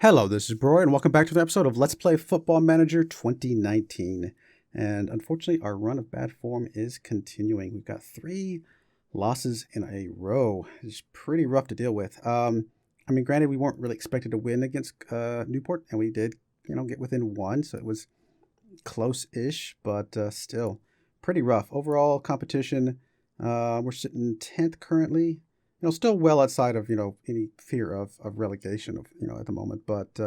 Hello, this is Broy, and welcome back to the episode of Let's Play Football Manager 2019. And unfortunately, our run of bad form is continuing. We've got 3 losses in a row. It's pretty rough to deal with. Granted, we weren't really expected to win against Newport, and we did, get within 1, so it was close-ish, but still pretty rough. Overall competition, we're sitting 10th currently. Still well outside of, any fear of relegation at the moment. But,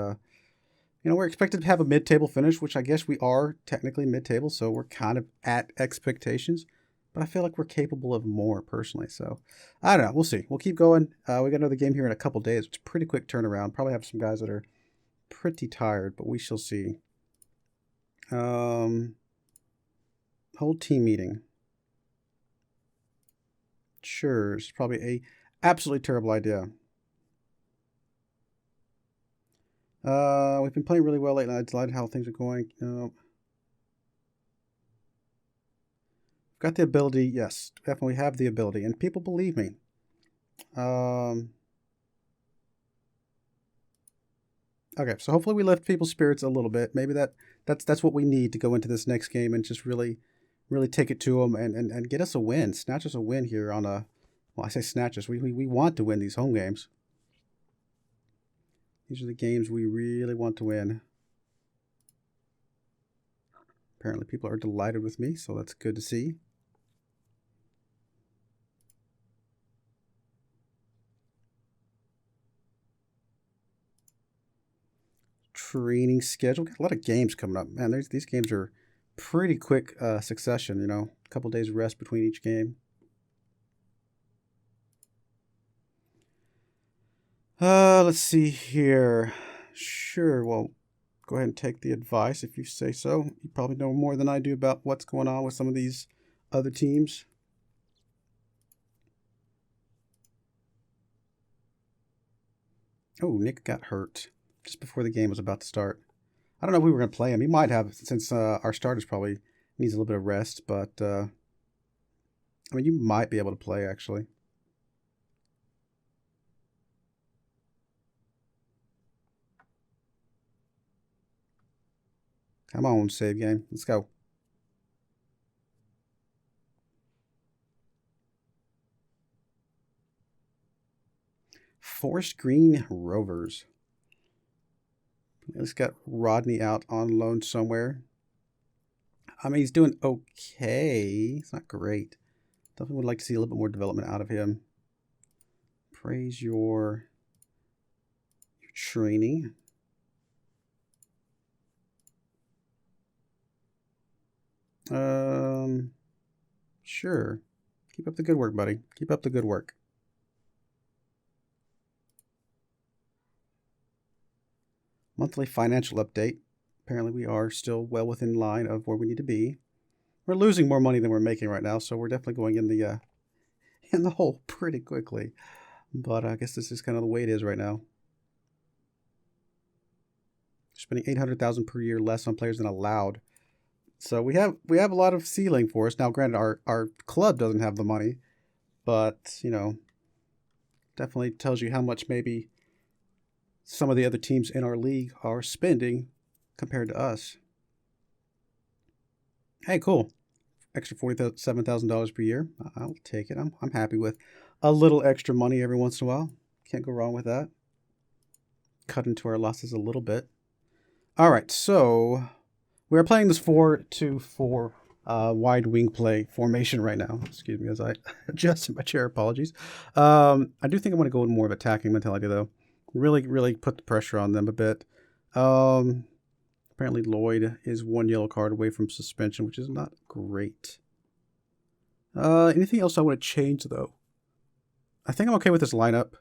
we're expected to have a mid-table finish, which I guess we are technically mid-table. So we're kind of at expectations. But I feel like we're capable of more personally. So I don't know. We'll see. We'll keep going. We got another game here in a couple days. It's a pretty quick turnaround. Probably have some guys that are pretty tired, but we shall see. Whole team meeting. Sure. It's probably a absolutely terrible idea. We've been playing really well lately. I delighted how things are going. Got the ability. Yes, definitely have the ability, and people believe me. Okay, so hopefully we lift people's spirits a little bit. Maybe that's what we need to go into this next game and just really take it to them and get us a win, snatch us a win here on a. Well, I say snatches. We want to win these home games. These are the games we really want to win. Apparently people are delighted with me, so that's good to see. Training schedule. Got a lot of games coming up. Man, these games are pretty quick succession, a couple days rest between each game. Let's see here. Sure, well, go ahead and take the advice if you say so. You probably know more than I do about what's going on with some of these other teams. Oh, Nick got hurt just before the game was about to start. I don't know if we were going to play him. He might have, since our starters probably needs a little bit of rest, but you might be able to play, actually. Come on, save game. Let's go. Forest Green Rovers. Let's got Rodney out on loan somewhere. He's doing okay. It's not great. Definitely would like to see a little bit more development out of him. Praise your training. Sure. Keep up the good work, buddy. Keep up the good work. Monthly financial update. Apparently we are still well within line of where we need to be. We're losing more money than we're making right now, so we're definitely going in the hole pretty quickly. But I guess this is kind of the way it is right now. Spending $800,000 per year less on players than allowed. So we have a lot of ceiling for us. Now, granted, our club doesn't have the money, but, definitely tells you how much maybe some of the other teams in our league are spending compared to us. Hey, cool. Extra $47,000 per year. I'll take it. I'm happy with a little extra money every once in a while. Can't go wrong with that. Cut into our losses a little bit. All right, so we're playing this 4-2-4 wide wing play formation right now. Excuse me as I adjust in my chair. Apologies. I do think I want to go with more of attacking mentality, though. Really put the pressure on them a bit. Apparently Lloyd is 1 yellow card away from suspension, which is not great. Anything else I want to change, though? I think I'm okay with this lineup.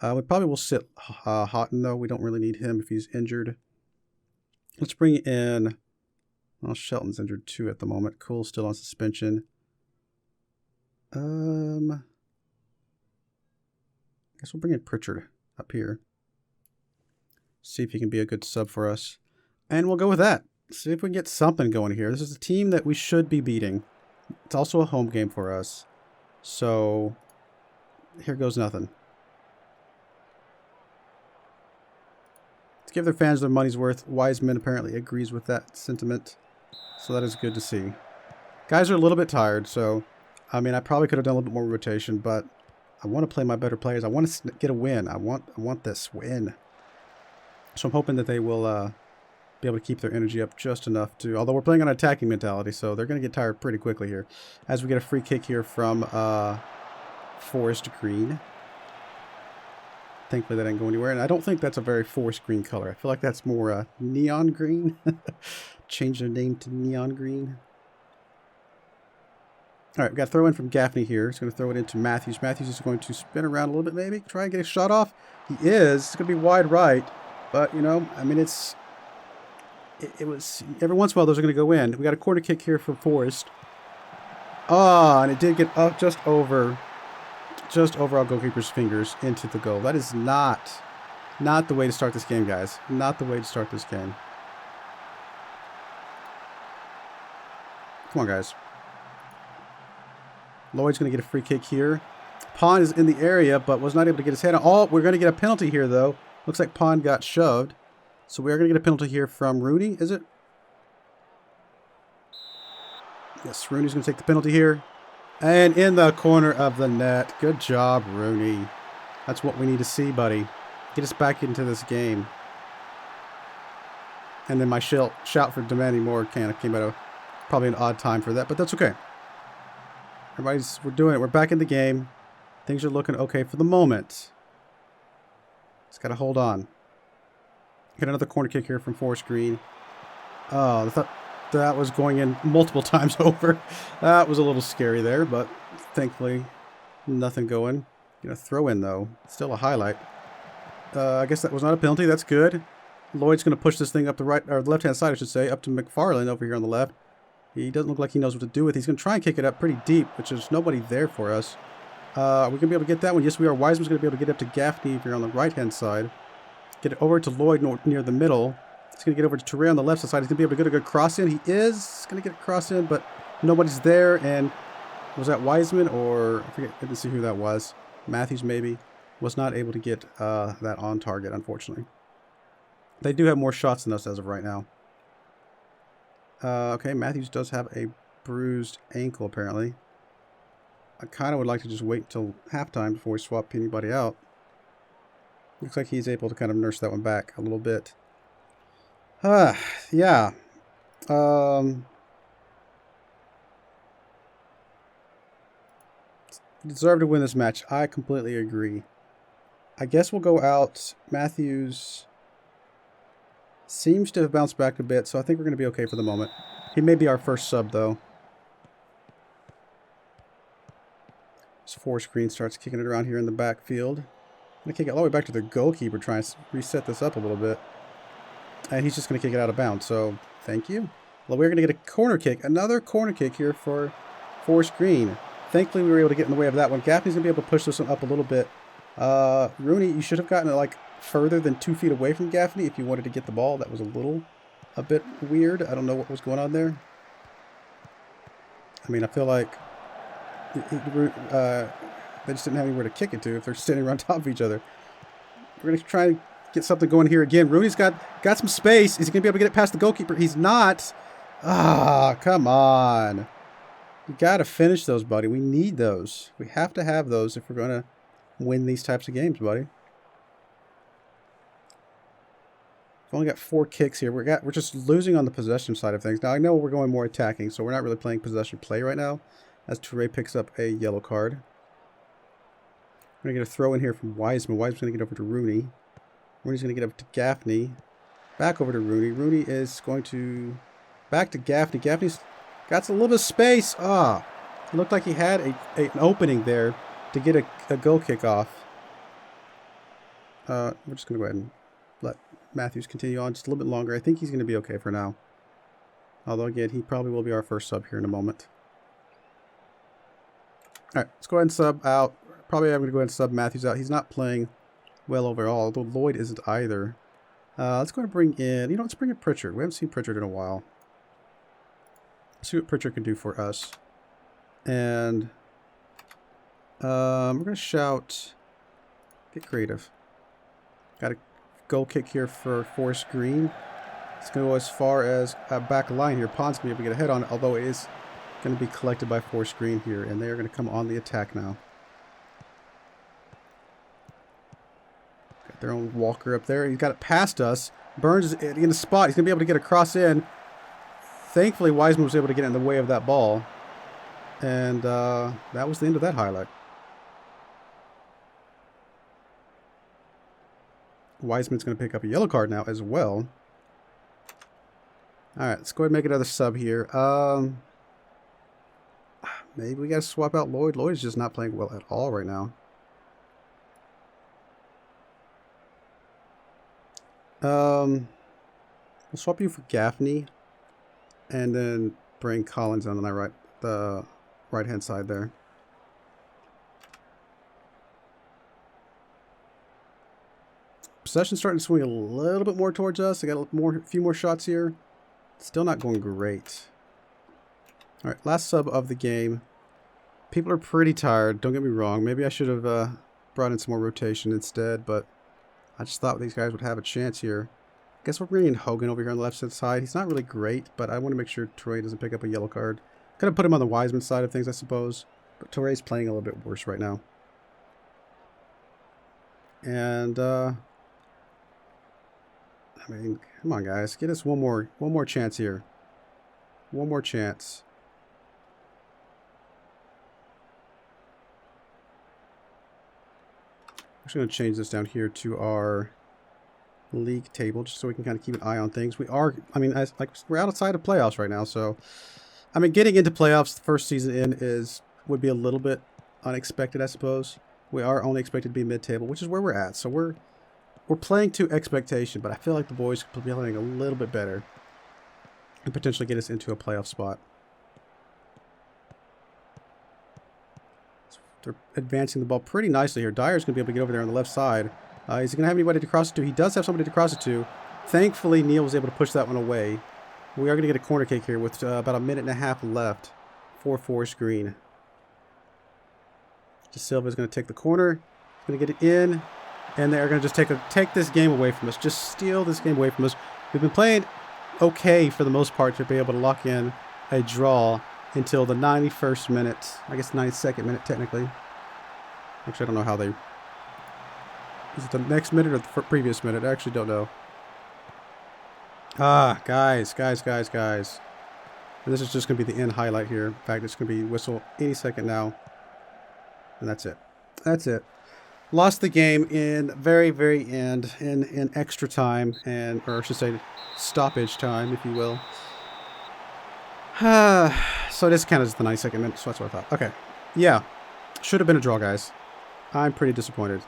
We probably will sit Houghton, though. We don't really need him if he's injured. Let's bring in... Well, Shelton's injured too at the moment. Cole's still on suspension. I guess we'll bring in Pritchard up here. See if he can be a good sub for us. And we'll go with that. See if we can get something going here. This is a team that we should be beating. It's also a home game for us. So, here goes nothing. Let's give their fans their money's worth. Wiseman apparently agrees with that sentiment. So that is good to see. Guys are a little bit tired, so, I mean, I probably could have done a little bit more rotation, but I want to play my better players. I want to get a win. I want this win. So I'm hoping that they will be able to keep their energy up just enough to, although we're playing on attacking mentality, so they're going to get tired pretty quickly here. As we get a free kick here from Forest Green. Thankfully that didn't go anywhere, and I don't think that's a very forest green color. I feel like that's more neon green. Change their name to neon green. All right, we got a throw in from Gaffney here. He's going to throw it into Matthews. Matthews is going to spin around a little bit maybe. Try and get a shot off. He is. It's going to be wide right. But, you know, I mean, it was, every once in a while those are going to go in. We got a corner kick here from Forest. Ah, and it did get up just over our goalkeeper's fingers into the goal. That is not the way to start this game, guys. Not the way to start this game. Come on, guys. Lloyd's going to get a free kick here. Pond is in the area, but was not able to get his head on. Oh, we're going to get a penalty here, though. Looks like Pond got shoved. So we are going to get a penalty here from Rooney, is it? Yes, Rooney's going to take the penalty here. And in the corner of the net. Good job, Rooney. That's what we need to see, buddy. Get us back into this game. And then my shout for demanding more kind of came at probably an odd time for that, but that's okay. We're doing it. We're back in the game. Things are looking okay for the moment. Just got to hold on. Get another corner kick here from Forest Green. Oh, I thought that was going in multiple times over. That was a little scary there, but thankfully nothing going. Gonna throw in though. Still a highlight. I guess that was not a penalty. That's good. Lloyd's gonna push this thing up the right or the left-hand side, I should say, up to McFarlane over here on the left. He doesn't look like he knows what to do with it. He's gonna try and kick it up pretty deep, which is nobody there for us. Are we gonna be able to get that one? Yes, we are. Wiseman's gonna be able to get up to Gaffney if you're on the right-hand side. Get it over to Lloyd near the middle. He's going to get over to Touré on the left side. He's going to be able to get a good cross in. He is going to get a cross in, but nobody's there. And was that Wiseman or I forget? I didn't see who that was. Matthews maybe. Was not able to get that on target, unfortunately. They do have more shots than us as of right now. Okay, Matthews does have a bruised ankle, apparently. I kind of would like to just wait until halftime before we swap anybody out. Looks like he's able to kind of nurse that one back a little bit. Yeah. Deserve to win this match. I completely agree. I guess we'll go out. Matthews seems to have bounced back a bit, so I think we're going to be okay for the moment. He may be our first sub, though. This Forest Green starts kicking it around here in the backfield. I'm going to kick it all the way back to the goalkeeper, trying to reset this up a little bit. And he's just going to kick it out of bounds, so thank you. Well, we're going to get a corner kick. Another corner kick here for Forest Green. Thankfully, we were able to get in the way of that one. Gaffney's going to be able to push this one up a little bit. Rooney, you should have gotten it like further than 2 feet away from Gaffney if you wanted to get the ball. That was a bit weird. I don't know what was going on there. I mean, I feel like they just didn't have anywhere to kick it to if they're standing around top of each other. We're going to try and get something going here again. Rooney's got some space. Is he going to be able to get it past the goalkeeper? He's not. Ah, come on. You got to finish those, buddy. We need those. We have to have those if we're going to win these types of games, buddy. We've only got 4 kicks here. We're just losing on the possession side of things. Now, I know we're going more attacking, so we're not really playing possession play right now as Touré picks up a yellow card. We're going to get a throw in here from Wiseman. Wiseman's going to get over to Rooney. Rooney's going to get up to Gaffney. Back over to Rooney. Rooney is going to back to Gaffney. Gaffney's got a little bit of space. Ah, it looked like he had an opening there to get a goal kick off. We're just going to go ahead and let Matthews continue on just a little bit longer. I think he's going to be okay for now. Although, again, he probably will be our first sub here in a moment. All right, let's go ahead and sub out. Probably I'm going to go ahead and sub Matthews out. He's not playing well overall, although Lloyd isn't either. Let's go ahead and bring in, let's bring in Pritchard. We haven't seen Pritchard in a while. Let's see what Pritchard can do for us. And we're going to shout, get creative. Got to goal kick here for Forest Green. It's going to go as far as a back line here. Pond's going to be able to get a head on it, although it is going to be collected by Forest Green here, and they are going to come on the attack now. Got their own Walker up there. He's got it past us. Burns is in the spot. He's going to be able to get a cross in. Thankfully, Wiseman was able to get in the way of that ball. And that was the end of that highlight. Wiseman's going to pick up a yellow card now as well. All right, let's go ahead and make another sub here. Maybe we got to swap out Lloyd. Lloyd is just not playing well at all right now. We'll swap you for Gaffney, and then bring Collins on the right-hand side there. Possession's starting to swing a little bit more towards us. I got a few more shots here. Still not going great. All right, last sub of the game. People are pretty tired. Don't get me wrong. Maybe I should have brought in some more rotation instead, but I just thought these guys would have a chance here. I guess we're bringing Hogan over here on the left side. He's not really great, but I want to make sure Torre doesn't pick up a yellow card. Could have put him on the Wiseman side of things, I suppose, but Torre's playing a little bit worse right now. And I mean, come on, guys. Get us one more chance here. One more chance. I'm just going to change this down here to our league table just so we can kind of keep an eye on things. We are, I mean, we're outside of playoffs right now, so I mean, getting into playoffs the first season in would be a little bit unexpected, I suppose. We are only expected to be mid-table, which is where we're at. So we're playing to expectation, but I feel like the boys could be playing a little bit better and potentially get us into a playoff spot. So they're advancing the ball pretty nicely here. Dyer's going to be able to get over there on the left side. Is he going to have anybody to cross it to? He does have somebody to cross it to. Thankfully, Neal was able to push that one away. We are going to get a corner kick here with about a minute and a half left for Forest Green. De Silva is going to take the corner. Going to get it in. And they're going to just take this game away from us. Just steal this game away from us. We've been playing okay for the most part to be able to lock in a draw until the 91st minute. I guess 92nd minute, technically. Actually, I don't know how they... Is it the next minute or the previous minute? I actually don't know. Ah, guys. And this is just going to be the end highlight here. In fact, it's going to be whistle any second now. And that's it. That's it. Lost the game in very, very end, in extra time, or I should say stoppage time, if you will. So this counted as the 92nd minute, so that's what I thought. Okay. Yeah. Should have been a draw, guys. I'm pretty disappointed.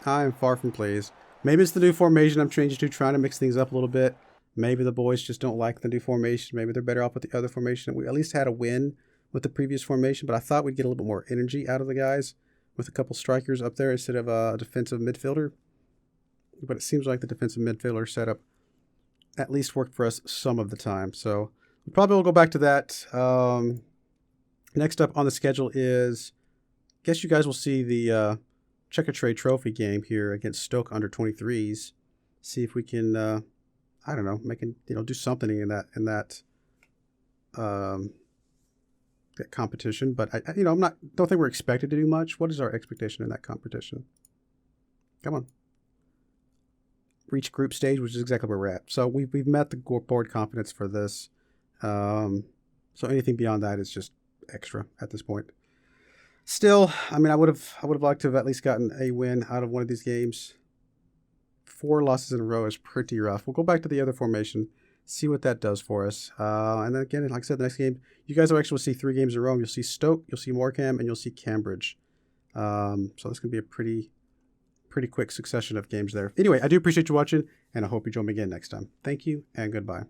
I'm far from pleased. Maybe it's the new formation I'm changing to, trying to mix things up a little bit. Maybe the boys just don't like the new formation. Maybe they're better off with the other formation. We at least had a win with the previous formation, but I thought we'd get a little bit more energy out of the guys with a couple strikers up there instead of a defensive midfielder. But it seems like the defensive midfielder setup at least worked for us some of the time. So we probably will go back to that. Next up on the schedule is, I guess you guys will see the Checker Trade Trophy game here against Stoke under 23s. See if we can, I don't know, do something in that competition. But don't think we're expected to do much. What is our expectation in that competition? Come on. Reach group stage, which is exactly where we're at. So we've met the board confidence for this. So anything beyond that is just extra at this point. Still, I mean, I would have liked to have at least gotten a win out of one of these games. 4 losses in a row is pretty rough. We'll go back to the other formation, see what that does for us. And then again, like I said, the next game, you guys will actually see 3 games in a row. You'll see Stoke, you'll see Morecambe, and you'll see Cambridge. So this can be a pretty quick succession of games there. Anyway, I do appreciate you watching, and I hope you join me again next time. Thank you, and goodbye.